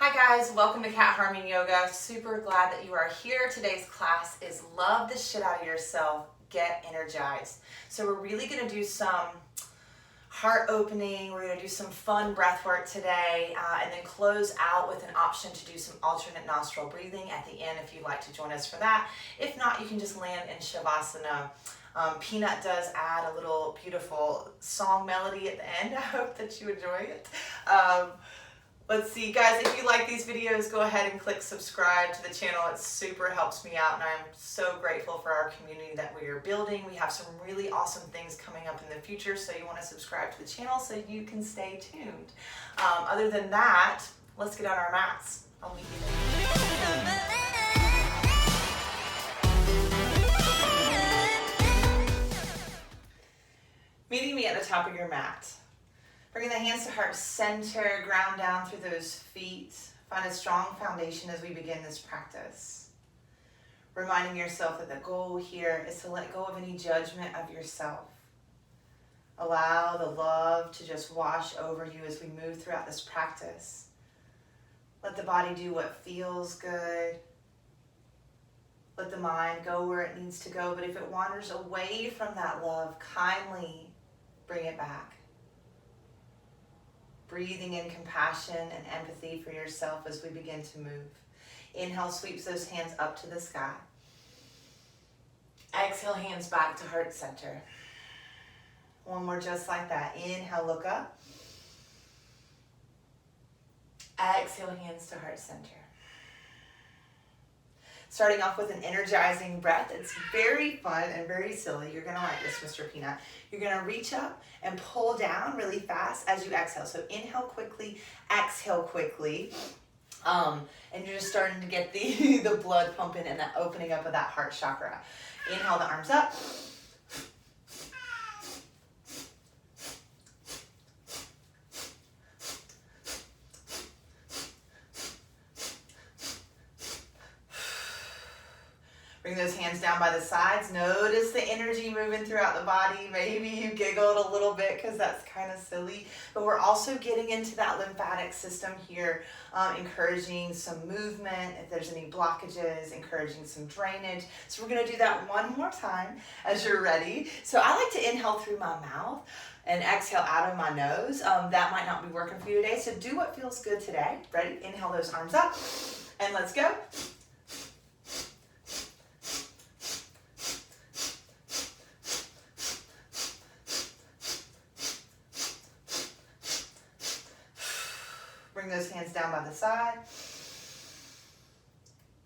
Hi guys, welcome to Cat Harming Yoga. Super glad that you are here. Today's class is love the shit out of yourself, get energized. So we're really gonna do some heart opening, we're gonna do some fun breath work today, and then close out with an option to do some alternate nostril breathing at the end if you'd like to join us for that. If not, you can just land in Shavasana. Peanut does add a little beautiful song melody at the end. I hope that you enjoy it. Let's see, guys, if you like these videos, go ahead and click subscribe to the channel. It super helps me out, and I'm so grateful for our community that we are building. We have some really awesome things coming up in the future, so you want to subscribe to the channel so you can stay tuned. Other than that, let's get on our mats. I'll meet you there. Meeting me at the top of your mat. Bringing the hands to heart center, ground down through those feet. Find a strong foundation as we begin this practice. Reminding yourself that the goal here is to let go of any judgment of yourself. Allow the love to just wash over you as we move throughout this practice. Let the body do what feels good. Let the mind go where it needs to go, but if it wanders away from that love, kindly bring it back. Breathing in compassion and empathy for yourself as we begin to move. Inhale, sweeps those hands up to the sky. Exhale, hands back to heart center. One more just like that. Inhale, look up. Exhale, hands to heart center. Starting off with an energizing breath. It's very fun and very silly. You're gonna like this, Mr. Peanut. You're gonna reach up and pull down really fast as you exhale. So inhale quickly, exhale quickly. And you're just starting to get the blood pumping and that opening up of that heart chakra. Inhale the arms up. Bring those hands down by the sides. Notice the energy moving throughout the body. Maybe you giggled a little bit because that's kind of silly. But we're also getting into that lymphatic system here, encouraging some movement. If there's any blockages, encouraging some drainage. So we're going to do that one more time as you're ready. So I like to inhale through my mouth and exhale out of my nose. That might not be working for you today. So do what feels good today. Ready? Inhale those arms up and let's go. Bring those hands down by the side.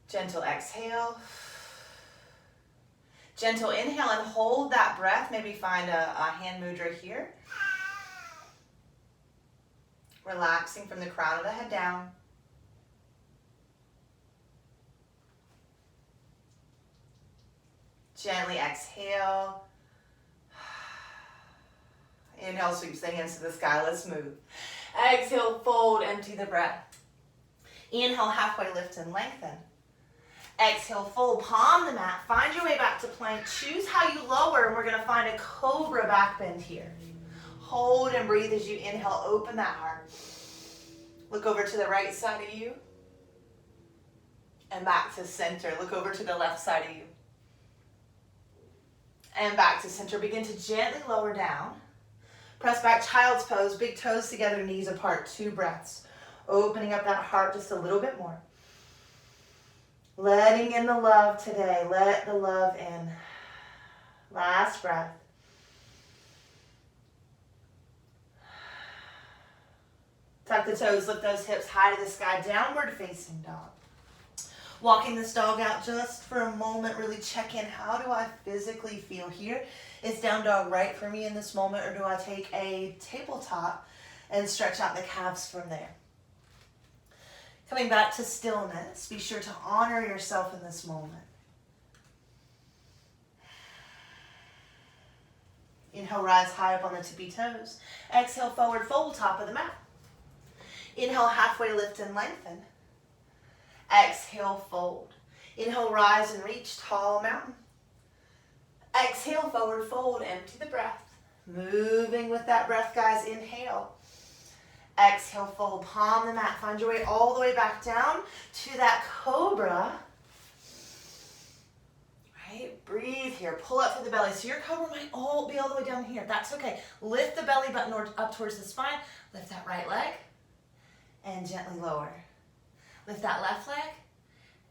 Gentle exhale. Gentle inhale and hold that breath. Maybe find a hand mudra here. Relaxing from the crown of the head down. Gently exhale. Inhale, sweeps the hands to the sky. Let's move. Exhale, fold, empty the breath. Inhale, halfway lift and lengthen. Exhale, fold, palm the mat. Find your way back to plank. Choose how you lower, and we're going to find a cobra back bend here. Hold and breathe as you inhale, open that heart. Look over to the right side of you. And back to center. Look over to the left side of you. And back to center. Begin to gently lower down. Press back, child's pose, big toes together, knees apart, 2 breaths. Opening up that heart just a little bit more. Letting in the love today, let the love in. Last breath. Tuck the toes, lift those hips high to the sky, downward facing dog. Walking this dog out just for a moment, really check in. How do I physically feel here? Is down dog right for me in this moment, or do I take a tabletop and stretch out the calves from there? Coming back to stillness, be sure to honor yourself in this moment. Inhale, rise high up on the tippy toes. Exhale, forward fold, top of the mat. Inhale, halfway lift and lengthen. Exhale, fold. Inhale, rise and reach, tall mountain. Exhale, forward fold, empty the breath. Moving with that breath, guys. Inhale. Exhale, fold, palm the mat. Find your way all the way back down to that cobra. Right? Breathe here. Pull up through the belly. So your cobra might all be all the way down here. That's okay. Lift the belly button up towards the spine. Lift that right leg and gently lower. Lift that left leg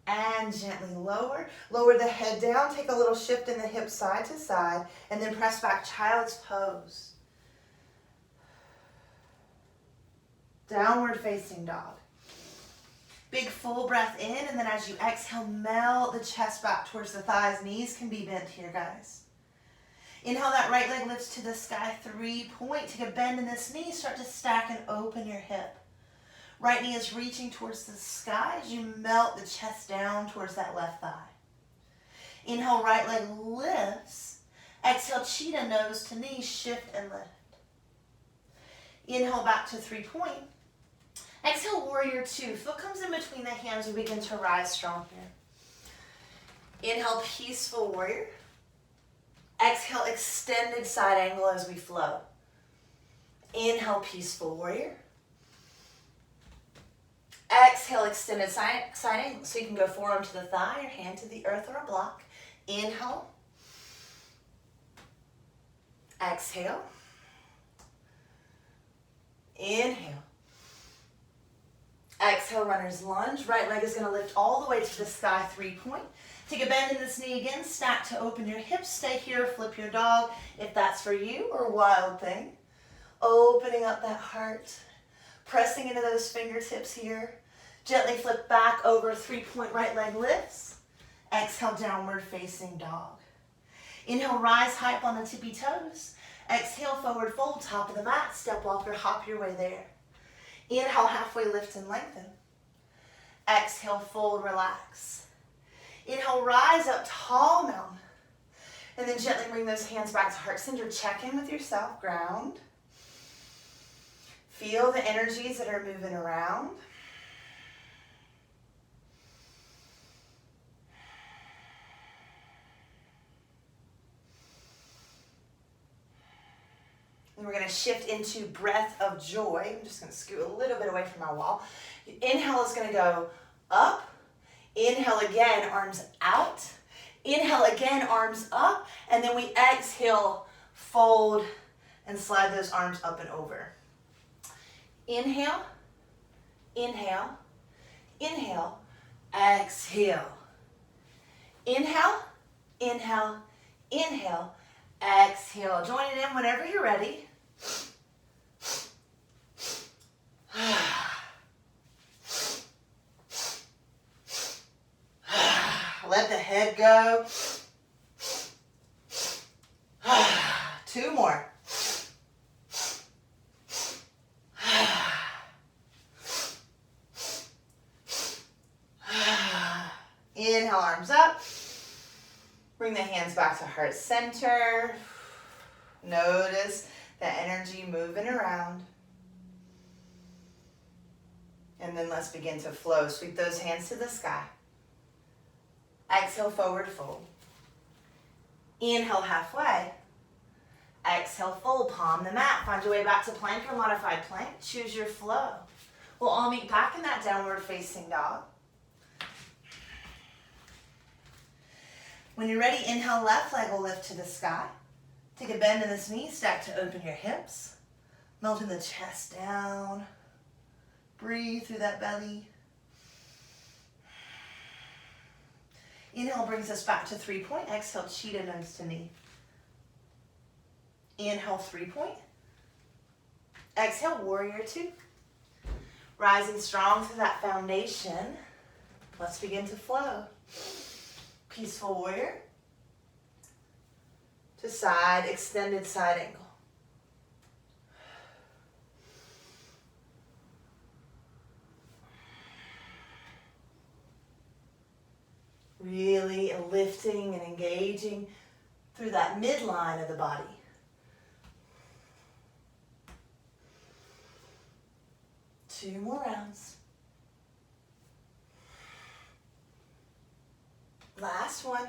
and gently lower. Lower the head down. Take a little shift in the hips side to side and then press back, child's pose. Downward facing dog. Big full breath in, and then as you exhale, melt the chest back towards the thighs. Knees can be bent here, guys. Inhale, that right leg lifts to the sky, 3-point. Take a bend in this knee, start to stack and open your hip. Right knee is reaching towards the sky as you melt the chest down towards that left thigh. Inhale, right leg lifts. Exhale, cheetah, nose to knee, shift and lift. Inhale, back to 3-point. Exhale, warrior 2. Foot comes in between the hands. We begin to rise strong here. Inhale, peaceful warrior. Exhale, extended side angle as we flow. Inhale, peaceful warrior. Exhale, extended side angle. So you can go forearm to the thigh, your hand to the earth or a block. Inhale. Exhale. Inhale. Exhale, runner's lunge. Right leg is going to lift all the way to the sky, 3-point. Take a bend in this knee again. Stack to open your hips. Stay here. Flip your dog if that's for you, or wild thing. Opening up that heart. Pressing into those fingertips here. Gently flip back over, 3-point, right leg lifts. Exhale, downward facing dog. Inhale, rise high up on the tippy toes. Exhale, forward fold, top of the mat. Step walk or hop your way there. Inhale, halfway lift and lengthen. Exhale, fold, relax. Inhale, rise up, tall mountain. And then gently bring those hands back to heart center. Check in with yourself, ground. Feel the energies that are moving around. And we're going to shift into breath of joy. I'm just going to scoot a little bit away from my wall. Inhale is going to go up. Inhale again, arms out. Inhale again, arms up. And then we exhale, fold, and slide those arms up and over. Inhale, inhale, inhale, exhale. Inhale, inhale, inhale, exhale. Join it in whenever you're ready. Let the head go. 2 more. Inhale, arms up. Bring the hands back to heart center. Notice the energy moving around. And then let's begin to flow. Sweep those hands to the sky. Exhale, forward fold. Inhale, halfway. Exhale, fold, palm the mat. Find your way back to plank or modified plank. Choose your flow. We'll all meet back in that downward facing dog. When you're ready, inhale, left leg will lift to the sky. Take a bend in this knee, stack to open your hips. Melting the chest down. Breathe through that belly. Inhale brings us back to 3-point. Exhale, cheetah, nose to knee. Inhale, 3-point. Exhale, warrior 2. Rising strong through that foundation. Let's begin to flow. Peaceful warrior. To side, extended side angle. Really lifting and engaging through that midline of the body. Two more rounds. Last one.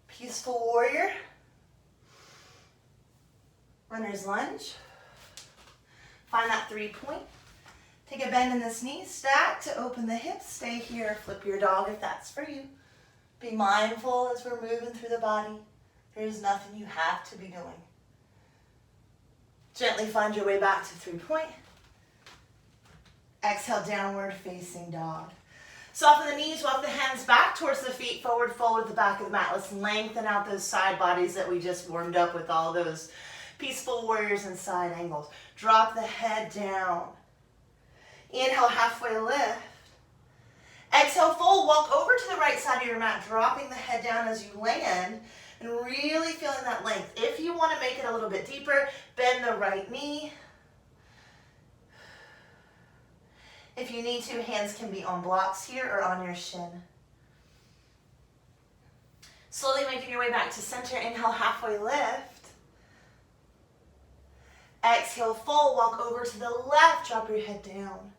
Peaceful warrior. Runner's lunge. Find that 3-point. Take a bend in this knee, stack to open the hips. Stay here, flip your dog if that's for you. Be mindful as we're moving through the body. There's nothing you have to be doing. Gently find your way back to 3-point. Exhale, downward facing dog. Soften the knees, walk the hands back towards the feet, forward fold at the back of the mat. Let's lengthen out those side bodies that we just warmed up with all those peaceful warriors and side angles. Drop the head down. Inhale, halfway lift. Exhale, fold, walk over to the right side of your mat, dropping the head down as you land and really feeling that length. If you want to make it a little bit deeper, bend the right knee. If you need to, hands can be on blocks here or on your shin. Slowly making your way back to center. Inhale, halfway lift. Exhale, fold, walk over to the left, drop your head down.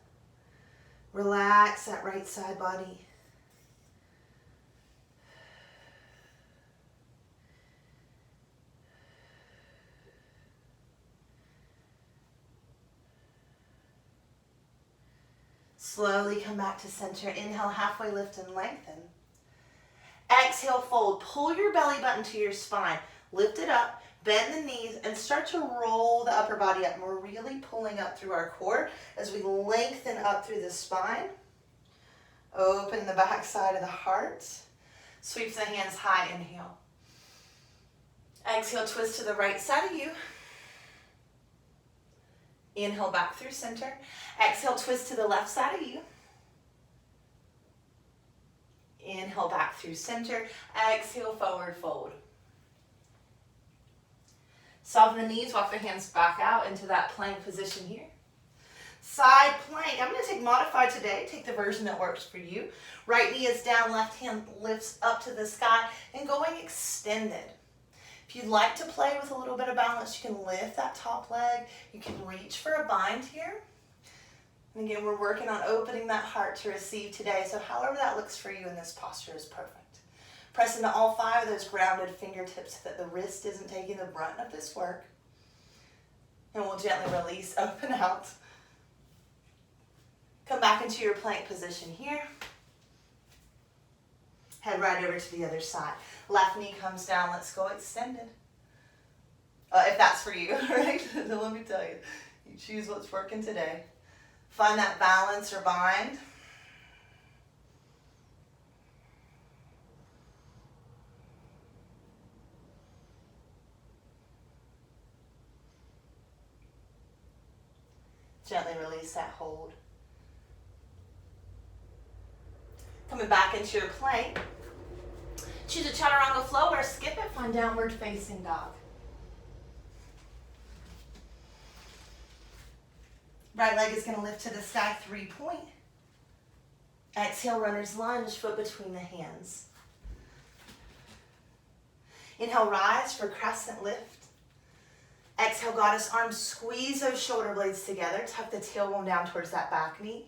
Relax that right side body. Slowly come back to center. Inhale, halfway lift and lengthen. Exhale, fold. Pull your belly button to your spine. Lift it up, bend the knees, and start to roll the upper body up. And we're really pulling up through our core as we lengthen up through the spine. Open the back side of the heart. Sweeps the hands high, inhale. Exhale, twist to the right side of you. Inhale, back through center. Exhale, twist to the left side of you. Inhale, back through center. Exhale, forward fold. Soften the knees, walk the hands back out into that plank position here. Side plank. I'm going to take modified today. Take the version that works for you. Right knee is down, left hand lifts up to the sky and going extended. If you'd like to play with a little bit of balance, you can lift that top leg. You can reach for a bind here. And again, we're working on opening that heart to receive today. So however that looks for you in this posture is perfect. Press into all 5 of those grounded fingertips so that the wrist isn't taking the brunt of this work. And we'll gently release, open out. Come back into your plank position here. Head right over to the other side. Left knee comes down. Let's go extended. If that's for you, right? Then let me tell you. You choose what's working today. Find that balance or bind. Gently release that hold. Coming back into your plank. Choose a chaturanga flow or skip it. Find downward facing dog. Right leg is going to lift to the sky, 3-point. Exhale, runner's lunge, foot between the hands. Inhale, rise for crescent lift. Exhale, goddess arms, squeeze those shoulder blades together. Tuck the tailbone down towards that back knee.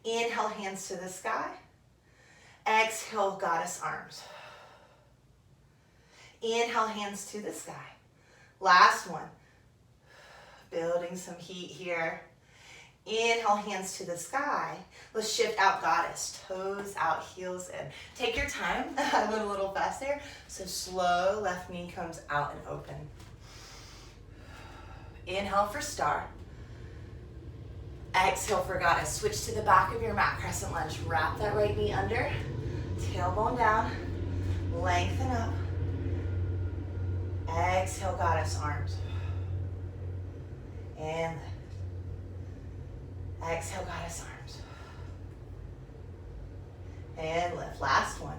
Inhale, hands to the sky. Exhale, goddess arms. Inhale, hands to the sky. Last one. Building some heat here. Inhale, hands to the sky. Let's shift out, goddess. Toes out, heels in. Take your time. I went a little fast there. So slow, left knee comes out and open. Inhale for star. Exhale for goddess. Switch to the back of your mat, crescent lunge. Wrap that right knee under. Tailbone down. Lengthen up. Exhale, goddess arms. And lift. Exhale, goddess arms. And lift. Last one.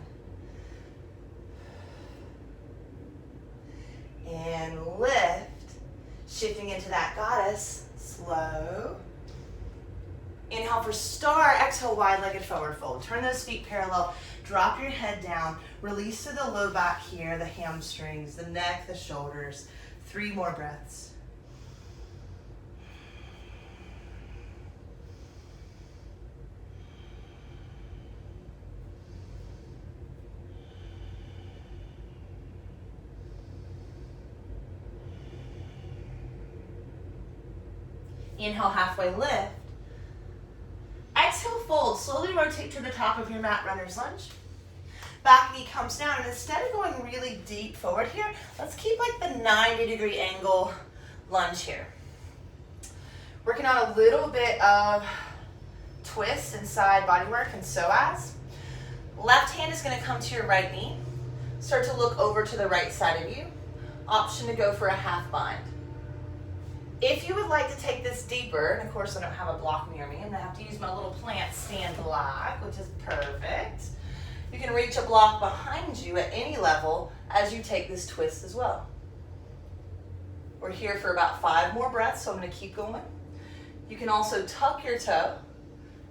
And lift. Shifting into that goddess. Slow. Inhale for star. Exhale, wide-legged forward fold. Turn those feet parallel. Drop your head down. Release to the low back here, the hamstrings, the neck, the shoulders. 3 more breaths. Inhale, halfway lift. Exhale, fold. Slowly rotate to the top of your mat, runner's lunge. Back knee comes down, and instead of going really deep forward here, let's keep like the 90-degree angle lunge here. Working on a little bit of twist inside body work and psoas. Left hand is going to come to your right knee. Start to look over to the right side of you. Option to go for a half bind. If you would like to take this deeper, and of course I don't have a block near me, I'm going to have to use my little plant stand block, which is perfect. You can reach a block behind you at any level as you take this twist as well. We're here for about 5 more breaths, so I'm going to keep going. You can also tuck your toe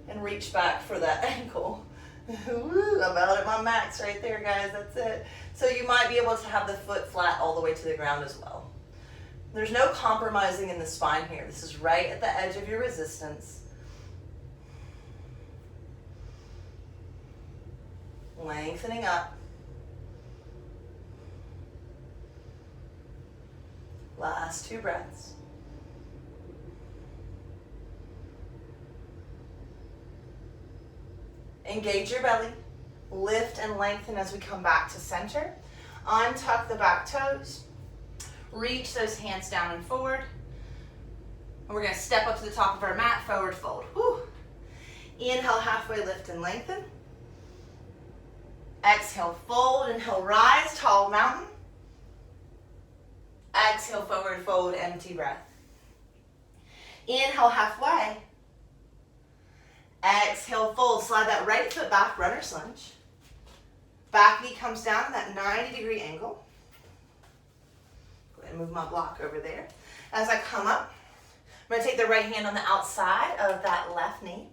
and reach back for that ankle. Woo, I'm out at my max right there, guys. That's it. So you might be able to have the foot flat all the way to the ground as well. There's no compromising in the spine here. This is right at the edge of your resistance. Lengthening up. Last 2 breaths. Engage your belly. Lift and lengthen as we come back to center. Untuck the back toes. Reach those hands down and forward. And we're going to step up to the top of our mat, forward fold. Whew. Inhale, halfway lift and lengthen. Exhale, fold. Inhale, rise, tall mountain. Exhale, forward fold, empty breath. Inhale, halfway. Exhale, fold. Slide that right foot back, runner's lunge. Back knee comes down, that 90-degree angle. Go ahead and move my block over there. As I come up, I'm going to take the right hand on the outside of that left knee.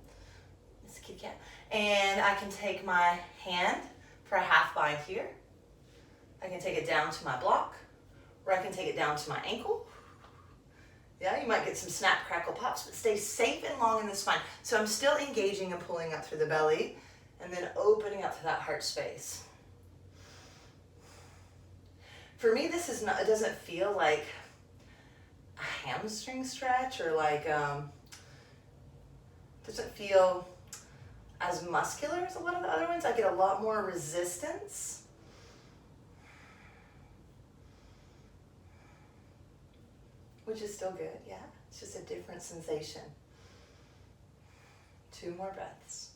Just keep it. And I can take my hand for a half bind here. I can take it down to my block, or I can take it down to my ankle. Yeah, you might get some snap, crackle, pops, but stay safe and long in the spine. So I'm still engaging and pulling up through the belly, and then opening up to that heart space. For me, this is not, it doesn't feel like a hamstring stretch or like, doesn't feel as muscular as a lot of the other ones. I get a lot more resistance. Which is still good, yeah. It's just a different sensation. 2 more breaths.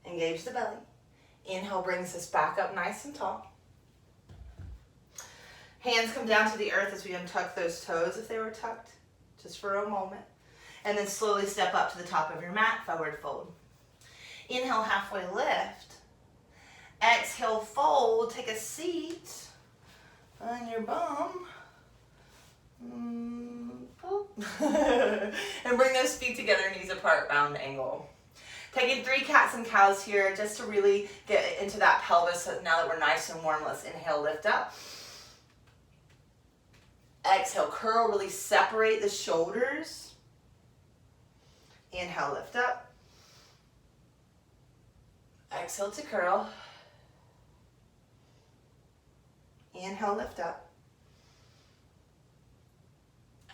Engage the belly. Inhale brings us back up nice and tall. Hands come down to the earth as we untuck those toes if they were tucked, just for a moment. And then slowly step up to the top of your mat, forward fold. Inhale, halfway lift. Exhale, fold. Take a seat on your bum. And bring those feet together, knees apart, round angle. Taking 3 cats and cows here just to really get into that pelvis. So now that we're nice and warm, let's inhale, lift up. Exhale, curl, really separate the shoulders. Inhale, lift up. Exhale to curl. Inhale, lift up.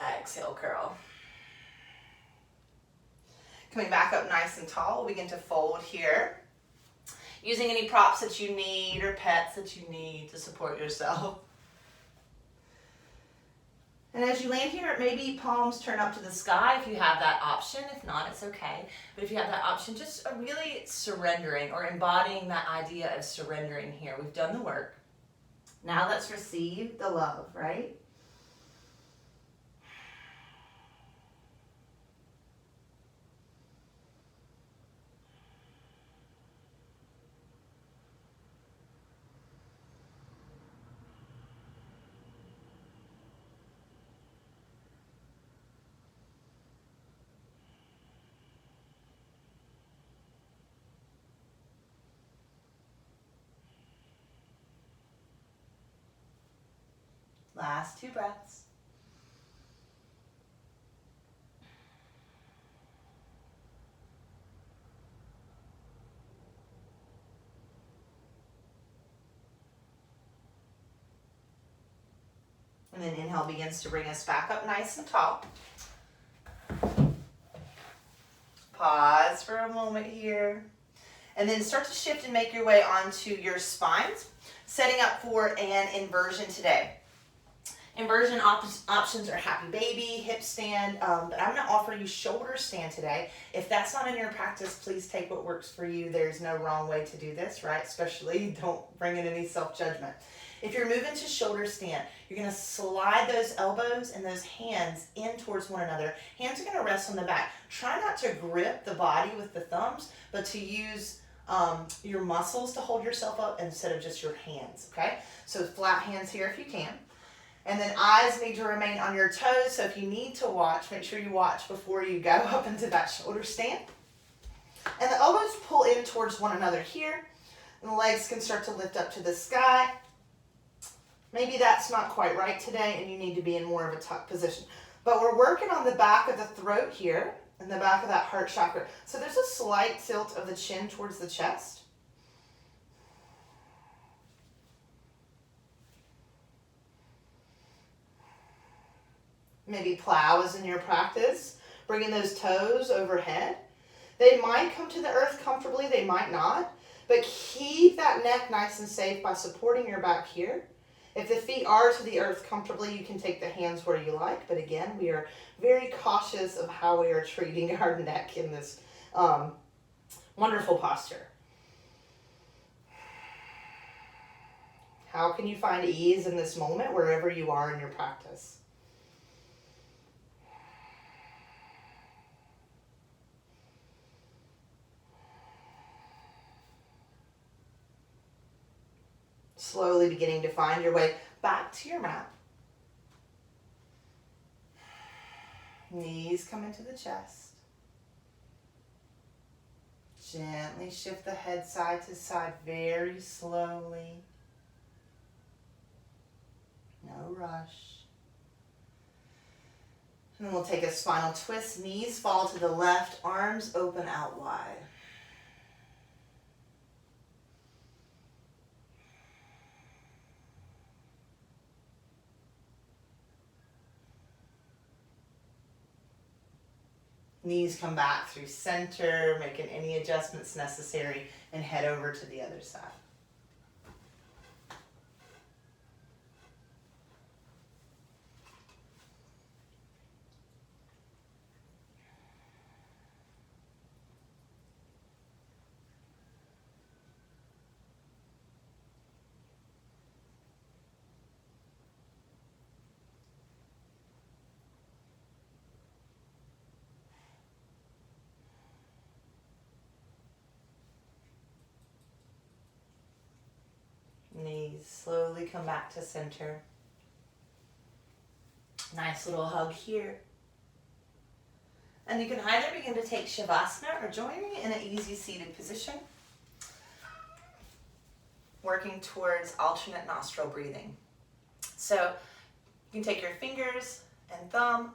Exhale, curl. Coming back up nice and tall, we'll begin to fold here. Using any props that you need or pets that you need to support yourself. And as you land here, maybe palms turn up to the sky if you have that option. If not, it's okay. But if you have that option, just really surrendering or embodying that idea of surrendering here. We've done the work. Now let's receive the love, right? Last 2 breaths. And then inhale begins to bring us back up nice and tall. Pause for a moment here. And then start to shift and make your way onto your spines, setting up for an inversion today. Inversion options are happy baby, hip stand, but I'm going to offer you shoulder stand today. If that's not in your practice, please take what works for you. There's no wrong way to do this, right? Especially don't bring in any self-judgment. If you're moving to shoulder stand, you're going to slide those elbows and those hands in towards one another. Hands are going to rest on the back. Try not to grip the body with the thumbs, but to use your muscles to hold yourself up instead of just your hands, okay? So flat hands here if you can. And then eyes need to remain on your toes, so if you need to watch, make sure you watch before you go up into that shoulder stand. And the elbows pull in towards one another here, and the legs can start to lift up to the sky. Maybe that's not quite right today, and you need to be in more of a tuck position. But we're working on the back of the throat here, and the back of that heart chakra. So there's a slight tilt of the chin towards the chest. Maybe plow is in your practice, bringing those toes overhead. They might come to the earth comfortably, they might not, but keep that neck nice and safe by supporting your back here. If the feet are to the earth comfortably, you can take the hands where you like, but again, we are very cautious of how we are treating our neck in this wonderful posture. How can you find ease in this moment wherever you are in your practice? Slowly beginning to find your way back to your mat. Knees come into the chest. Gently shift the head side to side very slowly. No rush. And then we'll take a spinal twist. Knees fall to the left, arms open out wide. Knees come back through center, making any adjustments necessary, and head over to the other side. Knees slowly come back to center. Nice little hug here. And you can either begin to take Shavasana or join me in an easy seated position, working towards alternate nostril breathing. So you can take your fingers and thumb,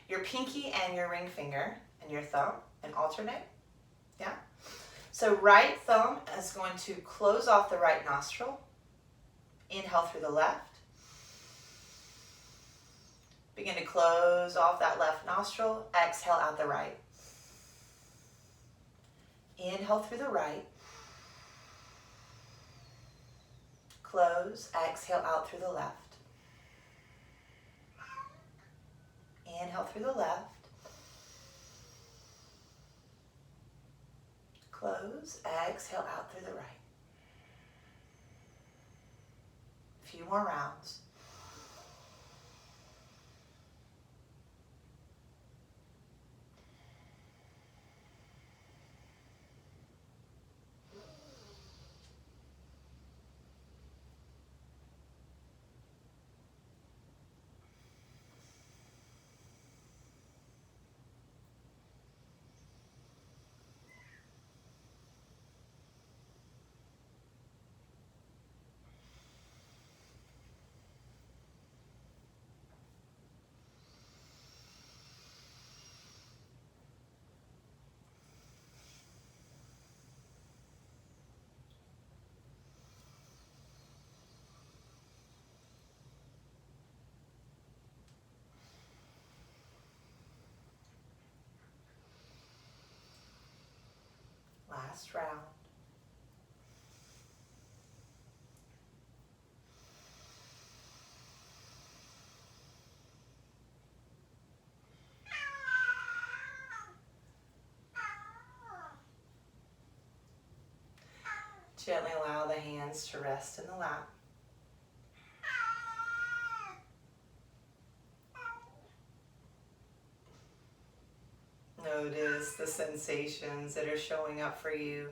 your pinky and your ring finger and your thumb and alternate. Yeah. So right thumb is going to close off the right nostril. Inhale through the left. Begin to close off that left nostril. Exhale out the right. Inhale through the right. Close. Exhale out through the left. Inhale through the left. Close. Exhale out through the right. A few more rounds. last round. Gently allow the hands to rest in the lap. Notice the sensations that are showing up for you.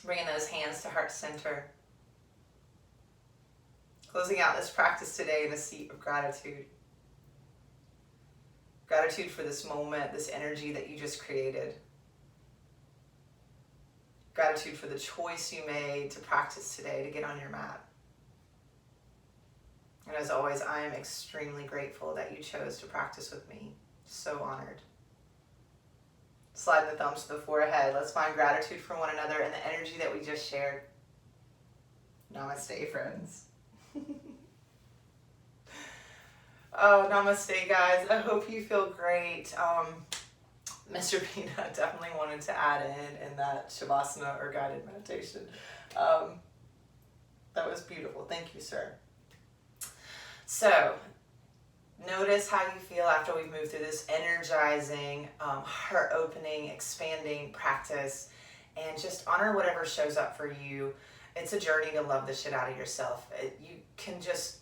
Bringing those hands to heart center. Closing out this practice today in a seat of gratitude. Gratitude for this moment, this energy that you just created. Gratitude for the choice you made to practice today, to get on your mat. And as always, I am extremely grateful that you chose to practice with me. So honored. Slide the thumbs to the forehead. Let's find gratitude for one another and the energy that we just shared. Namaste, friends. Oh, namaste, guys. I hope you feel great. Mr. Peanut definitely wanted to add in that Shavasana or guided meditation. That was beautiful. Thank you, sir. So, notice how you feel after we've moved through this energizing, heart-opening, expanding practice, and just honor whatever shows up for you. It's a journey to love the shit out of yourself. You can just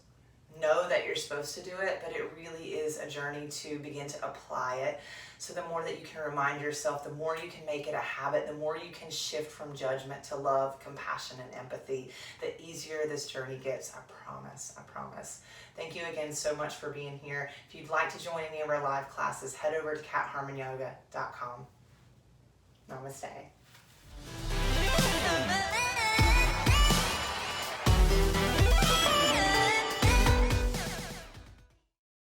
know that you're supposed to do it, but it really is a journey to begin to apply it. So the more that you can remind yourself, the more you can make it a habit, the more you can shift from judgment to love, compassion, and empathy, the easier this journey gets. I promise, I promise. Thank you again so much for being here. If you'd like to join any of our live classes, head over to catharmonyoga.com. Namaste.